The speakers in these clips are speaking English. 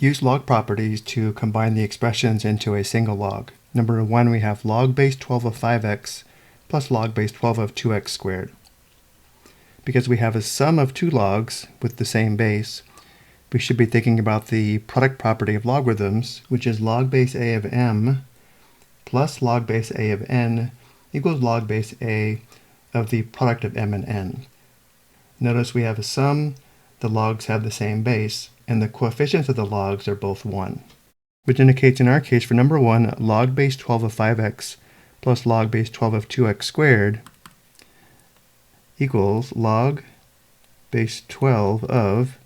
Use log properties to combine the expressions into a single log. Number 1, we have log base 12 of 5x plus log base 12 of 2x squared. Because we have a sum of two logs with the same base, we should be thinking about the product property of logarithms, which is log base a of m plus log base a of n equals log base a of the product of m and n. Notice we have a sum, the logs have the same base, and the coefficients of the logs are both 1. Which indicates in our case for number 1, log base 12 of 5x plus log base 12 of 2x squared equals log base 12 of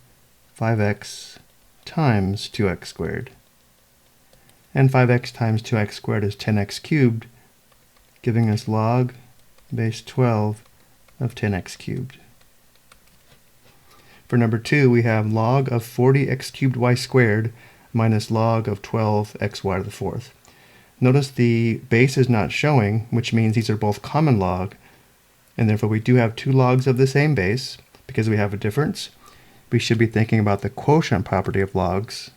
5x times 2x squared. And 5x times 2x squared is 10x cubed, giving us log base 12 of 10x cubed. For number 2, we have log of 40x cubed y squared minus log of 12xy to the fourth. Notice the base is not showing, which means these are both common log, and therefore we do have two logs of the same base. Because we have a difference, we should be thinking about the quotient property of logs,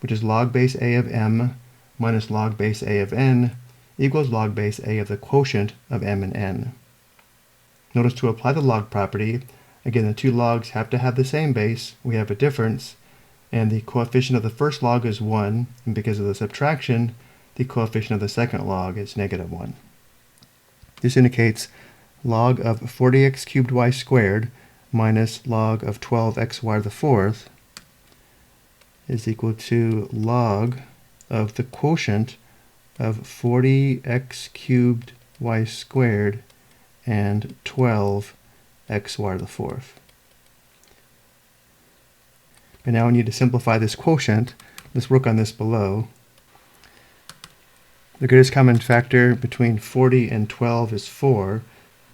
which is log base a of m minus log base a of n equals log base a of the quotient of m and n. Notice to apply the log property, again, the two logs have to have the same base, we have a difference, and the coefficient of the first log is 1, and because of the subtraction, the coefficient of the second log is negative 1. This indicates log of 40x cubed y squared minus log of 12xy to the fourth is equal to log of the quotient of 40x cubed y squared and 12xy to the fourth. And now we need to simplify this quotient. Let's work on this below. The greatest common factor between 40 and 12 is 4.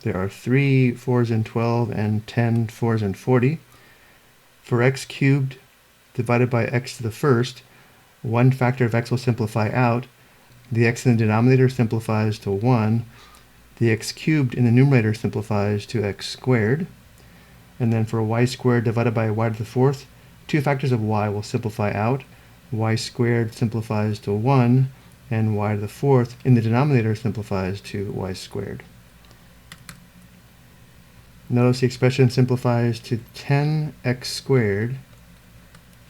There are 3 4s in 12 and 10 4s in 40. For x cubed divided by x to the first, one factor of x will simplify out. The x in the denominator simplifies to 1. The x cubed in the numerator simplifies to x squared. And then for y squared divided by y to the fourth, two factors of y will simplify out. Y squared simplifies to 1, and y to the fourth in the denominator simplifies to y squared. Notice the expression simplifies to 10x squared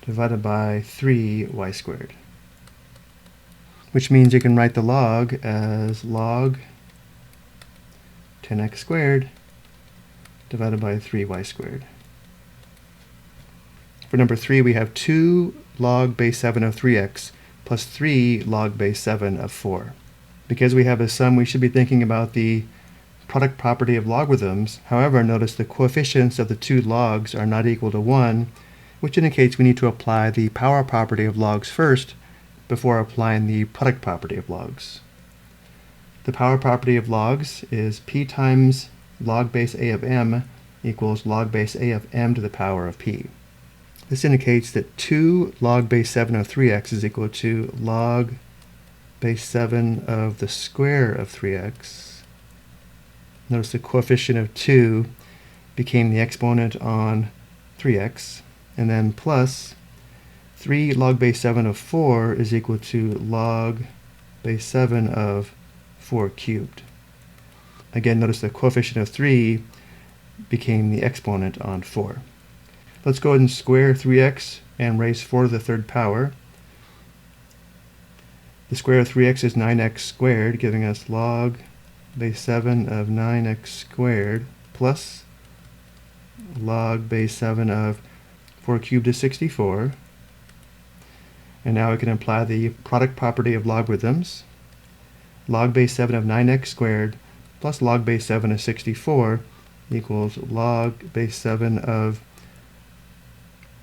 divided by 3y squared, which means you can write the log as log 10x squared divided by 3y squared. For number 3, we have 2 log base 7 of 3x plus 3 log base 7 of 4. Because we have a sum, we should be thinking about the product property of logarithms. However, notice the coefficients of the two logs are not equal to 1, which indicates we need to apply the power property of logs first before applying the product property of logs. The power property of logs is p times log base a of m equals log base a of m to the power of p. This indicates that 2 log base 7 of 3x is equal to log base 7 of the square of 3x. Notice the coefficient of 2 became the exponent on 3x, and then plus 3 log base 7 of 4 is equal to log base 7 of 4 cubed. Again, notice the coefficient of 3 became the exponent on 4. Let's go ahead and square 3x and raise 4 to the third power. The square of 3x is 9x squared, giving us log base 7 of 9x squared plus log base 7 of 4 cubed is 64. And now we can apply the product property of logarithms. Log base 7 of 9x squared plus log base 7 of 64 equals log base 7 of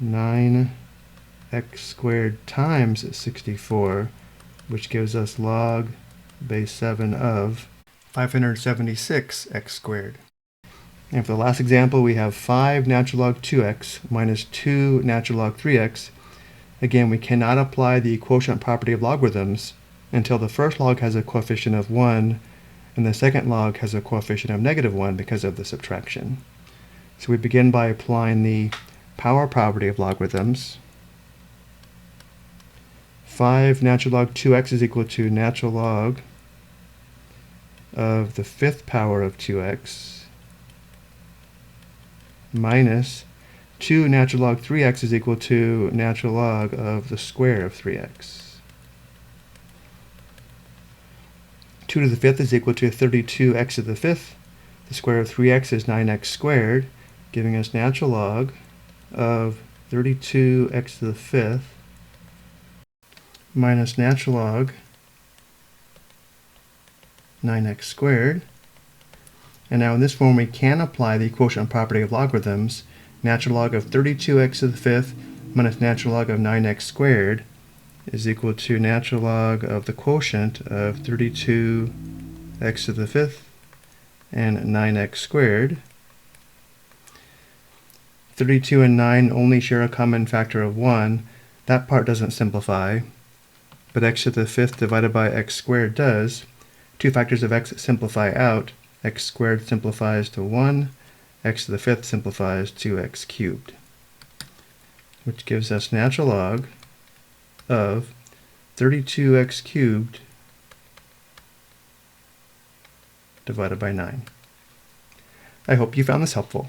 9x squared times 64, which gives us log base 7 of 576x squared. And for the last example, we have 5 natural log 2x minus 2 natural log 3x. Again, we cannot apply the quotient property of logarithms until the first log has a coefficient of 1 and the second log has a coefficient of negative 1 because of the subtraction. So we begin by applying the power property of logarithms. 5 natural log 2x is equal to natural log of the fifth power of 2x minus 2 natural log 3x is equal to natural log of the square of 3x. 2 to the fifth is equal to 32x to the fifth. The square of 3x is 9x squared, giving us natural log of 32x to the fifth minus natural log 9x squared. And now in this form we can apply the quotient property of logarithms. Natural log of 32x to the fifth minus natural log of 9x squared is equal to natural log of the quotient of 32x to the fifth and 9x squared. 32 and 9 only share a common factor of 1. That part doesn't simplify, but x to the fifth divided by x squared does. Two factors of x simplify out. X squared simplifies to 1. X to the fifth simplifies to x cubed, which gives us natural log of 32x cubed divided by 9. I hope you found this helpful.